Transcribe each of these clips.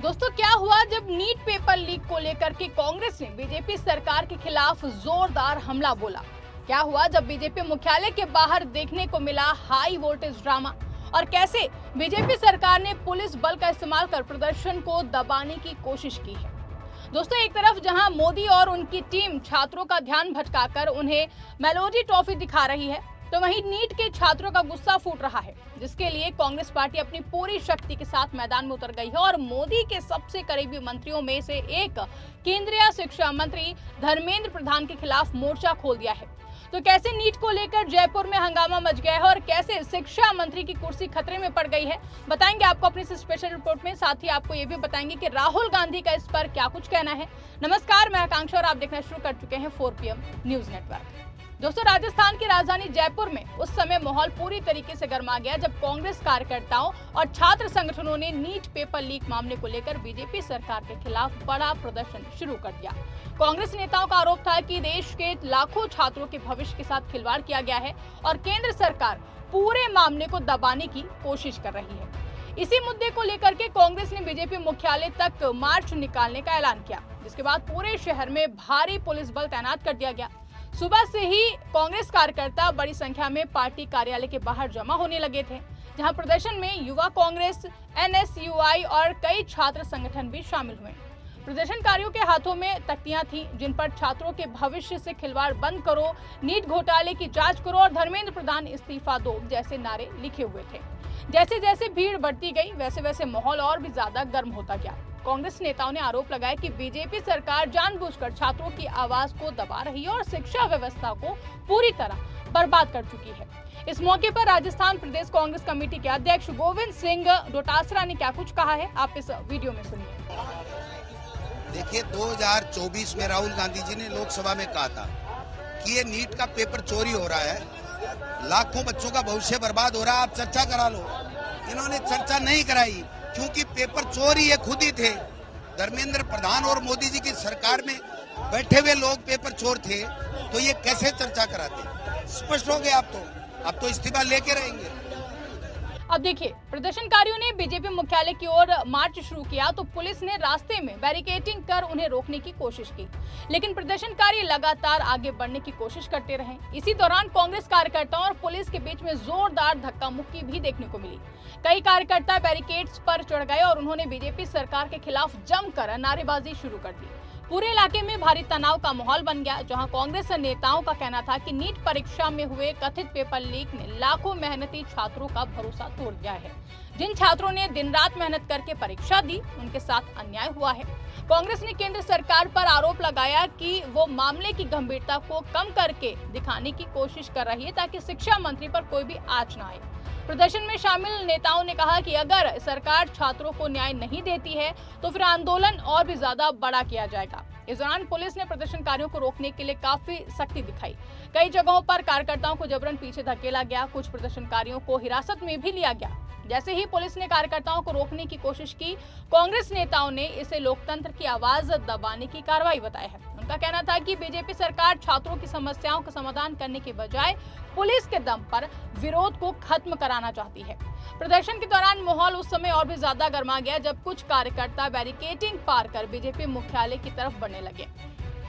दोस्तों, क्या हुआ जब नीट पेपर लीक को लेकर के कांग्रेस ने बीजेपी सरकार के खिलाफ जोरदार हमला बोला? क्या हुआ जब बीजेपी मुख्यालय के बाहर देखने को मिला हाई वोल्टेज ड्रामा? और कैसे बीजेपी सरकार ने पुलिस बल का इस्तेमाल कर प्रदर्शन को दबाने की कोशिश की है? दोस्तों, एक तरफ जहां मोदी और उनकी टीम छात्रों का ध्यान भटकाकर उन्हें मेलोडी ट्रॉफी दिखा रही है, तो वहीं नीट के छात्रों का गुस्सा फूट रहा है, जिसके लिए कांग्रेस पार्टी अपनी पूरी शक्ति के साथ मैदान में उतर गई है और मोदी के सबसे करीबी मंत्रियों में से एक केंद्रीय शिक्षा मंत्री धर्मेंद्र प्रधान के खिलाफ मोर्चा खोल दिया है। तो कैसे नीट को लेकर जयपुर में हंगामा मच गया है और कैसे शिक्षा मंत्री की कुर्सी खतरे में पड़ गई है, बताएंगे आपको अपनी इस स्पेशल रिपोर्ट में। साथ ही आपको ये भी बताएंगे कि राहुल गांधी का इस पर क्या कुछ कहना है। नमस्कार, मैं आकांक्षा और आप देखना शुरू कर चुके हैं 4 PM न्यूज नेटवर्क। दोस्तों, राजस्थान की राजधानी जयपुर में उस समय माहौल पूरी तरीके से गर्मा गया जब कांग्रेस कार्यकर्ताओं और छात्र संगठनों ने नीट पेपर लीक मामले को लेकर बीजेपी सरकार के खिलाफ बड़ा प्रदर्शन शुरू कर दिया। कांग्रेस नेताओं का आरोप था कि देश के लाखों छात्रों के भविष्य के साथ खिलवाड़ किया गया है और केंद्र सरकार पूरे मामले को दबाने की कोशिश कर रही है। इसी मुद्दे को लेकर के कांग्रेस ने बीजेपी मुख्यालय तक मार्च निकालने का ऐलान किया, जिसके बाद पूरे शहर में भारी पुलिस बल तैनात कर दिया गया। सुबह से ही कांग्रेस कार्यकर्ता बड़ी संख्या में पार्टी कार्यालय के बाहर जमा होने लगे थे, जहां प्रदर्शन में युवा कांग्रेस, NSUI और कई छात्र संगठन भी शामिल हुए। प्रदर्शनकारियों के हाथों में तख्तियां थीं, जिन पर छात्रों के भविष्य से खिलवाड़ बंद करो, नीट घोटाले की जांच करो और धर्मेंद्र प्रधान इस्तीफा दो जैसे नारे लिखे हुए थे। जैसे जैसे भीड़ बढ़ती गई, वैसे वैसे माहौल और भी ज्यादा गर्म होता गया। कांग्रेस नेताओं ने आरोप लगाया कि बीजेपी सरकार जानबूझकर छात्रों की आवाज को दबा रही है और शिक्षा व्यवस्था को पूरी तरह बर्बाद कर चुकी है। इस मौके पर राजस्थान प्रदेश कांग्रेस कमेटी के अध्यक्ष गोविंद सिंह डोटासरा ने क्या कुछ कहा है, आप इस वीडियो में सुनिए। देखिए, 2024 में राहुल गांधी जी ने लोकसभा में कहा था कि ये नीट का पेपर चोरी हो रहा है, लाखों बच्चों का भविष्य बर्बाद हो रहा है, आप चर्चा करा लो। इन्होंने चर्चा नहीं कराई क्योंकि पेपर चोर ही ये खुद ही थे। धर्मेंद्र प्रधान और मोदी जी की सरकार में बैठे हुए लोग पेपर चोर थे, तो ये कैसे चर्चा कराते? स्पष्ट हो गया, अब तो इस्तीफा लेके रहेंगे। अब देखिए, प्रदर्शनकारियों ने बीजेपी मुख्यालय की ओर मार्च शुरू किया तो पुलिस ने रास्ते में बैरिकेडिंग कर उन्हें रोकने की कोशिश की, लेकिन प्रदर्शनकारी लगातार आगे बढ़ने की कोशिश करते रहे। इसी दौरान कांग्रेस कार्यकर्ताओं और पुलिस के बीच में जोरदार धक्का मुक्की भी देखने को मिली। कई कार्यकर्ता बैरिकेड्स पर चढ़ गए और उन्होंने बीजेपी सरकार के खिलाफ जमकर नारेबाजी शुरू कर दी। पूरे इलाके में भारी तनाव का माहौल बन गया, जहां कांग्रेस नेताओं का कहना था कि नीट परीक्षा में हुए कथित पेपर लीक ने लाखों मेहनती छात्रों का भरोसा तोड़ दिया है। जिन छात्रों ने दिन रात मेहनत करके परीक्षा दी, उनके साथ अन्याय हुआ है। कांग्रेस ने केंद्र सरकार पर आरोप लगाया कि वो मामले की गंभीरता को कम करके दिखाने की कोशिश कर रही है ताकि शिक्षा मंत्री पर कोई भी आंच न आए। प्रदर्शन में शामिल नेताओं ने कहा कि अगर सरकार छात्रों को न्याय नहीं देती है तो फिर आंदोलन और भी ज्यादा बड़ा किया जाएगा। इस दौरान पुलिस ने प्रदर्शनकारियों को रोकने के लिए काफी सख्ती दिखाई। कई जगहों पर कार्यकर्ताओं को जबरन पीछे धकेला गया, कुछ प्रदर्शनकारियों को हिरासत में भी लिया गया। जैसे ही पुलिस ने कार्यकर्ताओं को रोकने की कोशिश की, कांग्रेस नेताओं ने इसे लोकतंत्र की आवाज दबाने की कार्रवाई बताया है। उनका कहना था कि बीजेपी सरकार छात्रों की समस्याओं का समाधान करने के बजाय पुलिस के दम पर विरोध को खत्म कराना चाहती है। प्रदर्शन के दौरान माहौल उस समय और भी ज्यादा गर्मा गया जब कुछ कार्यकर्ता बैरिकेडिंग पार कर बीजेपी मुख्यालय की तरफ बढ़ने लगे।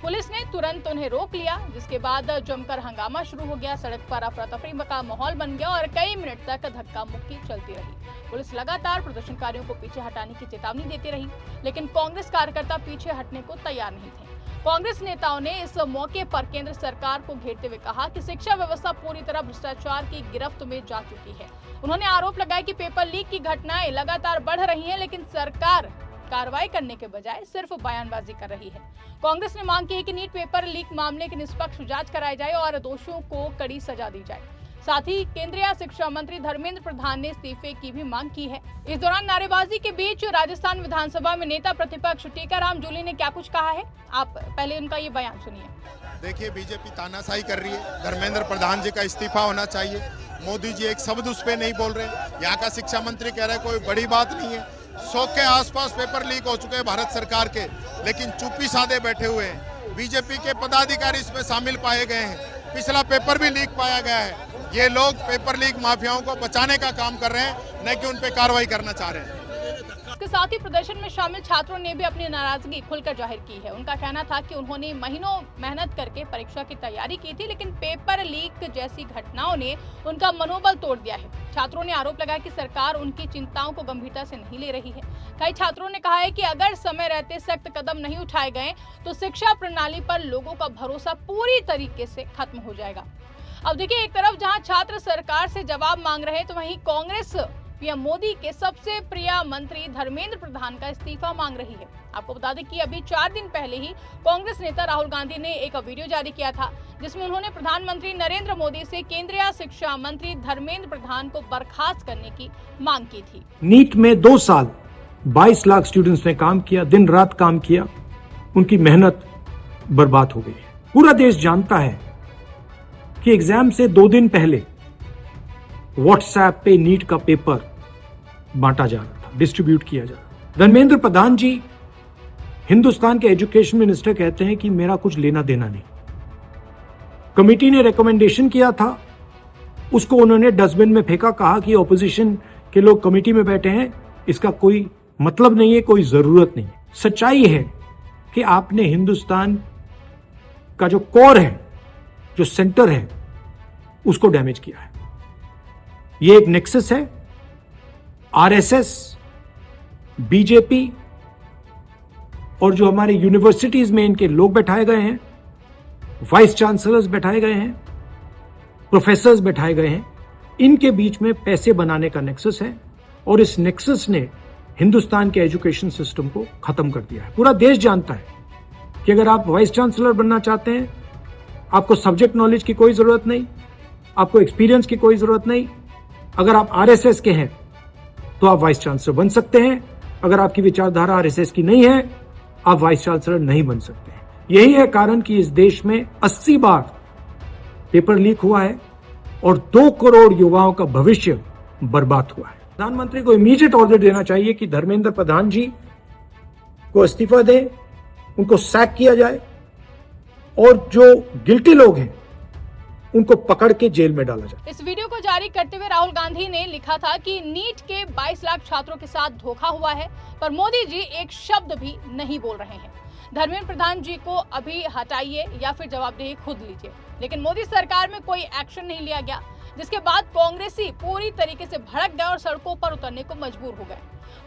पुलिस ने तुरंत उन्हें रोक लिया, जिसके बाद जमकर हंगामा शुरू हो गया। सड़क पर अफरा तफरी का माहौल बन गया और कई मिनट तक धक्का मुक्की चलती रही। पुलिस लगातार प्रदर्शनकारियों को पीछे हटाने की चेतावनी देती रही, लेकिन कांग्रेस कार्यकर्ता पीछे हटने को तैयार नहीं थे। कांग्रेस नेताओं ने इस मौके पर केंद्र सरकार को घेरते हुए कहा कि शिक्षा व्यवस्था पूरी तरह भ्रष्टाचार की गिरफ्त में जा चुकी है। उन्होंने आरोप लगाया कि पेपर लीक की घटनाएं लगातार बढ़ रही हैं, लेकिन सरकार कार्रवाई करने के बजाय सिर्फ बयानबाजी कर रही है। कांग्रेस ने मांग की है कि नीट पेपर लीक मामले की निष्पक्ष जांच कराई जाए और दोषियों को कड़ी सजा दी जाए। साथ ही केंद्रीय शिक्षा मंत्री धर्मेंद्र प्रधान ने इस्तीफे की भी मांग की है। इस दौरान नारेबाजी के बीच राजस्थान विधानसभा में नेता प्रतिपक्ष टीकाराम जूली ने क्या कुछ कहा है, आप पहले उनका ये बयान सुनिए। देखिए, बीजेपी तानाशाही कर रही है, धर्मेंद्र प्रधान जी का इस्तीफा होना चाहिए। मोदी जी एक शब्द उस पर नहीं बोल रहे। यहाँ का शिक्षा मंत्री कह रहे कोई बड़ी बात नहीं है। 100 के आसपास पेपर लीक हो चुके हैं भारत सरकार के, लेकिन चुप्पी साधे बैठे हुए हैं। बीजेपी के पदाधिकारी इसमें शामिल पाए गए हैं। पिछला पेपर भी लीक पाया गया है। ये लोग पेपर लीक माफियाओं को बचाने का काम कर रहे हैं, न कि उन पे कार्रवाई करना चाह रहे हैं। इसके साथ ही प्रदर्शन में शामिल छात्रों ने भी अपनी नाराजगी खुलकर जाहिर की है। उनका कहना था कि उन्होंने महीनों मेहनत करके परीक्षा की तैयारी की थी, लेकिन पेपर लीक जैसी घटनाओं ने उनका मनोबल तोड़ दिया है। छात्रों ने आरोप लगाया कि सरकार उनकी चिंताओं को गंभीरता से नहीं ले रही है। कई छात्रों ने कहा है कि अगर समय रहते सख्त कदम नहीं उठाए गए तो शिक्षा प्रणाली पर लोगों का भरोसा पूरी तरीके से खत्म हो जाएगा। अब देखिए, एक तरफ जहां छात्र सरकार से जवाब मांग रहे हैं, तो वहीं कांग्रेस पीएम मोदी के सबसे प्रिय मंत्री धर्मेंद्र प्रधान का इस्तीफा मांग रही है। आपको बता दें कि अभी 4 दिन पहले ही कांग्रेस नेता राहुल गांधी ने एक वीडियो जारी किया था, जिसमें उन्होंने प्रधानमंत्री नरेंद्र मोदी से केंद्रीय शिक्षा मंत्री धर्मेंद्र प्रधान को बर्खास्त करने की मांग की थी। नीट में 2 साल 22 लाख स्टूडेंट्स ने काम किया, दिन रात काम किया, उनकी मेहनत बर्बाद हो गई। पूरा देश जानता है कि एग्जाम से 2 दिन पहले व्हाट्सएप पे नीट का पेपर बांटा जा रहा था, डिस्ट्रीब्यूट किया जा रहा था। धर्मेंद्र प्रधान जी हिंदुस्तान के एजुकेशन मिनिस्टर कहते हैं कि मेरा कुछ लेना देना नहीं। कमेटी ने रिकमेंडेशन किया था, उसको उन्होंने डस्टबिन में फेंका, कहा कि ऑपोजिशन के लोग कमेटी में बैठे हैं, इसका कोई मतलब नहीं है, कोई जरूरत नहीं है। सच्चाई है कि आपने हिंदुस्तान का जो कोर है, जो सेंटर है, उसको डैमेज किया है। ये एक नेक्सस है। आरएसएस, बीजेपी और जो हमारे यूनिवर्सिटीज में इनके लोग बैठाए गए हैं, वाइस चांसलर्स बैठाए गए हैं, प्रोफेसर्स बैठाए गए हैं, इनके बीच में पैसे बनाने का नेक्सस है और इस नेक्सस ने हिंदुस्तान के एजुकेशन सिस्टम को खत्म कर दिया है। पूरा देश जानता है कि अगर आप वाइस चांसलर बनना चाहते हैं, आपको सब्जेक्ट नॉलेज की कोई जरूरत नहीं, आपको एक्सपीरियंस की कोई जरूरत नहीं। अगर आप आरएसएस के हैं तो आप वाइस चांसलर बन सकते हैं। अगर आपकी विचारधारा आरएसएस की नहीं है, आप वाइस चांसलर नहीं बन सकते हैं। यही है कारण कि इस देश में 80 बार पेपर लीक हुआ है और 2 करोड़ युवाओं का भविष्य बर्बाद हुआ है। प्रधानमंत्री को इमीडिएट ऑर्डर देना चाहिए कि धर्मेंद्र प्रधान जी को इस्तीफा दें, उनको सैक किया जाए और जो गिल्टी लोग हैं उनको पकड़ के जेल में डाला जाए। इस वीडियो को जारी करते हुए राहुल गांधी ने लिखा था कि नीट के 22 लाख छात्रों के साथ धोखा हुआ है, पर मोदी जी एक शब्द भी नहीं बोल रहे हैं। धर्मेंद्र प्रधान जी को अभी हटाइए या फिर जवाबदेही खुद लीजिए। लेकिन मोदी सरकार में कोई एक्शन नहीं लिया गया, जिसके बाद कांग्रेसी पूरी तरीके से भड़क गए और सड़कों पर उतरने को मजबूर हो गए।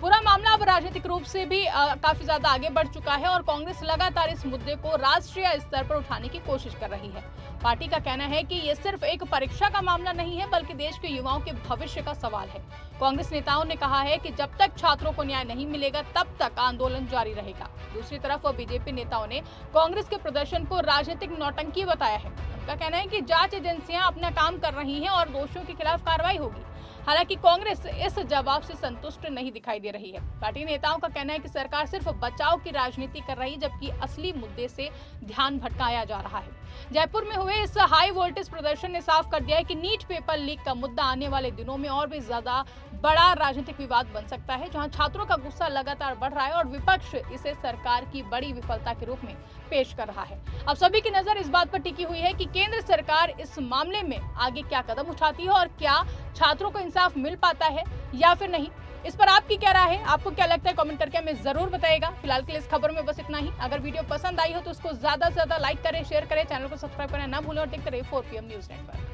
पूरा मामला अब राजनीतिक रूप से भी काफी ज्यादा आगे बढ़ चुका है और कांग्रेस लगातार इस मुद्दे को राष्ट्रीय स्तर पर उठाने की कोशिश कर रही है। पार्टी का कहना है कि ये सिर्फ एक परीक्षा का मामला नहीं है, बल्कि देश के युवाओं के भविष्य का सवाल है। कांग्रेस नेताओं ने कहा है कि जब तक छात्रों को न्याय नहीं मिलेगा, तब तक आंदोलन जारी रहेगा। दूसरी तरफ बीजेपी नेताओं ने कांग्रेस के प्रदर्शन को राजनीतिक नौटंकी बताया है। उनका कहना है कि जांच एजेंसियां अपना काम कर रही हैं और दोषियों के खिलाफ कार्रवाई होगी। हालांकि कांग्रेस इस जवाब से संतुष्ट नहीं दिखाई दे रही है। पार्टी नेताओं का कहना है कि सरकार सिर्फ बचाव की राजनीति कर रही, जबकि असली मुद्दे से ध्यान भटकाया जा रहा है। जयपुर में हुए इस हाई वोल्टेज प्रदर्शन ने साफ कर दिया है कि नीट पेपर लीक का मुद्दा आने वाले दिनों में और भी ज्यादा बड़ा राजनीतिक विवाद बन सकता है, जहां छात्रों का गुस्सा लगातार बढ़ रहा है और विपक्ष इसे सरकार की बड़ी विफलता के रूप में पेश कर रहा है। अब सभी की नजर इस बात पर टिकी हुई है कि केंद्र सरकार इस मामले में आगे क्या कदम उठाती है और क्या छात्रों को इंसाफ मिल पाता है या फिर नहीं। इस पर आपकी क्या राय है, आपको क्या लगता है, कमेंट करके हमें जरूर बताइएगा। फिलहाल के लिए इस खबर में बस इतना ही। अगर वीडियो पसंद आई हो तो उसको ज्यादा से ज्यादा लाइक करें, शेयर करें, चैनल को सब्सक्राइब करना ना भूलें और देखते रहिए 4 PM न्यूज नेटवर्क।